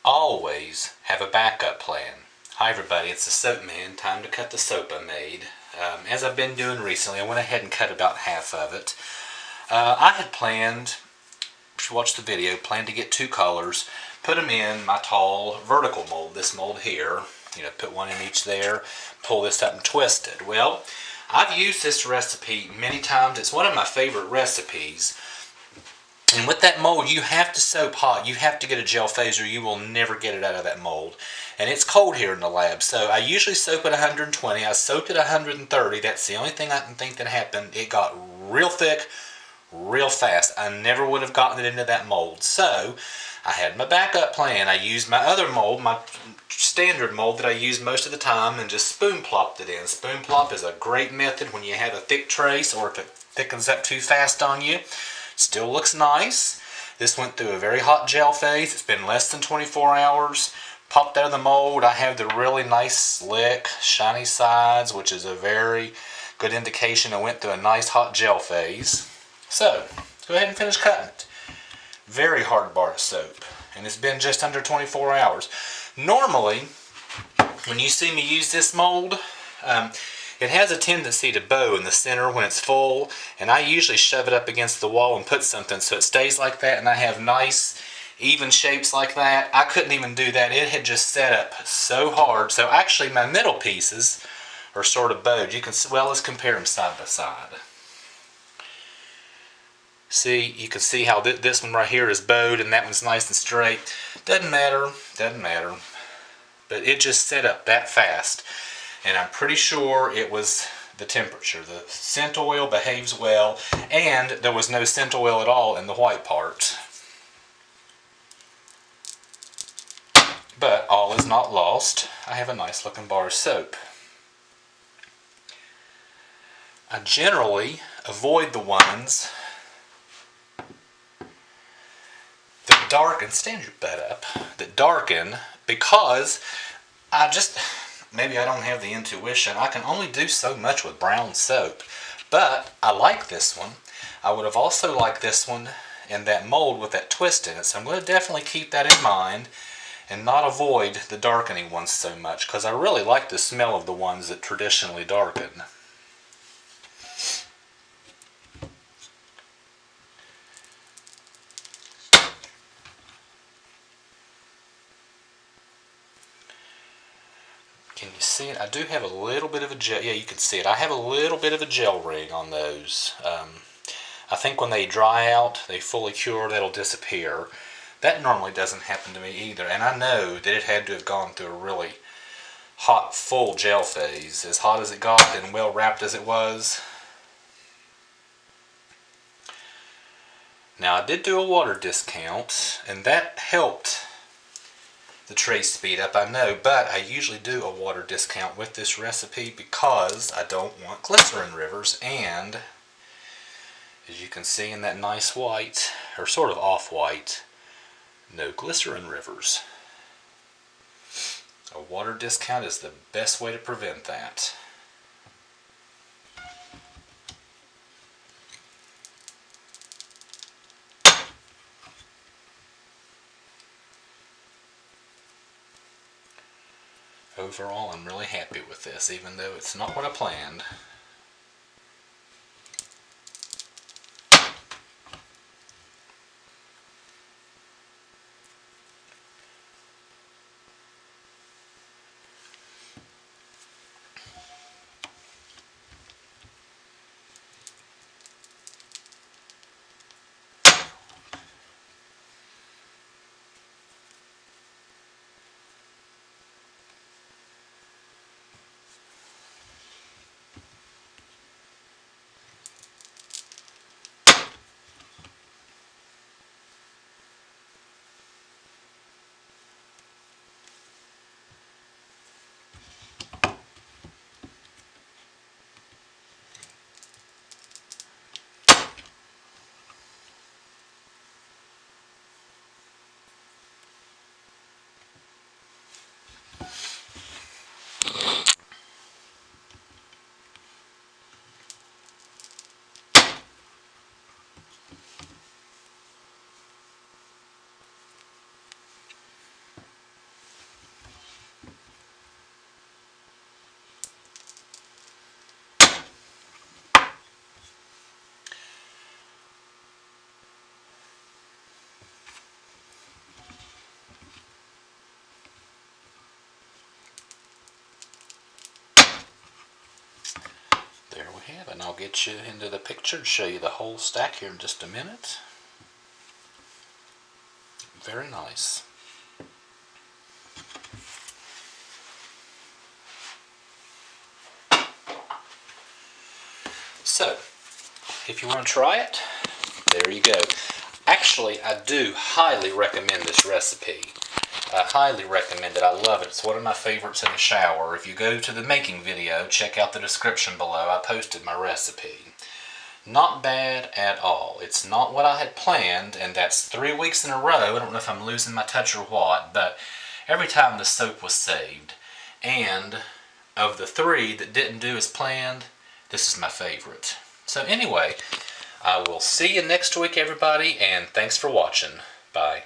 always have a backup plan. Hi everybody, it's the Soap Man. Time to cut the soap I made. As I've been doing recently, I went ahead and cut about half of it. I had planned, if you watch the video, planned to get two colors, put them in my tall vertical mold, this mold here. Put one in each there, pull this up and twist it. Well, I've used this recipe many times. It's one of my favorite recipes. And with that mold, you have to soap hot. You have to get a gel phase or you will never get it out of that mold. And it's cold here in the lab, so I usually soap at 120. I soaked at 130. That's the only thing I can think that happened. It got real thick, real fast. I never would have gotten it into that mold. So I had my backup plan. I used my other mold, my standard mold that I use most of the time, and just spoon plopped it in. Spoon plop is a great method when you have a thick trace or if it thickens up too fast on you. Still looks nice. This went through a very hot gel phase. It's been less than 24 hours. Popped out of the mold. I have the really nice, slick, shiny sides, which is a very good indication it went through a nice hot gel phase. So, let's go ahead and finish cutting it. Very hard bar soap. And it's been just under 24 hours. Normally, when you see me use this mold, it has a tendency to bow in the center when it's full, and I usually shove it up against the wall and put something so it stays like that, and I have nice, even shapes like that. I couldn't even do that. It had just set up so hard. So actually my middle pieces are sort of bowed. Well, let's compare them side by side. See, you can see how this one right here is bowed and that one's nice and straight. Doesn't matter. But it just set up that fast. And I'm pretty sure it was the temperature. The scent oil behaves well, and there was no scent oil at all in the white part. But all is not lost. I have a nice looking bar of soap. I generally avoid the ones that darken, stand your butt up, that darken because maybe I don't have the intuition. I can only do so much with brown soap. But I like this one. I would have also liked this one in that mold with that twist in it. So I'm going to definitely keep that in mind and not avoid the darkening ones so much, because I really like the smell of the ones that traditionally darken. Can you see it? I do have a little bit of a gel. Yeah, you can see it. I have a little bit of a gel ring on those. I think when they dry out, they fully cure, that'll disappear. That normally doesn't happen to me either. And I know that it had to have gone through a really hot, full gel phase. As hot as it got and well wrapped as it was. Now, I did do a water discount, and that helped the trace speed up, I know, but I usually do a water discount with this recipe because I don't want glycerin rivers, and as you can see in that nice white, or sort of off-white, no glycerin rivers. A water discount is the best way to prevent that. Overall, I'm really happy with this, even though it's not what I planned. I'll get you into the picture and show you the whole stack here in just a minute. Very nice. So, if you want to try it, there you go. Actually, I do highly recommend this recipe. I highly recommend it. I love it. It's one of my favorites in the shower. If you go to the making video, check out the description below. I posted my recipe. Not bad at all. It's not what I had planned, and that's 3 weeks in a row. I don't know if I'm losing my touch or what, but every time the soap was saved. And of the 3 that didn't do as planned, this is my favorite. So anyway, I will see you next week, everybody, and thanks for watching. Bye.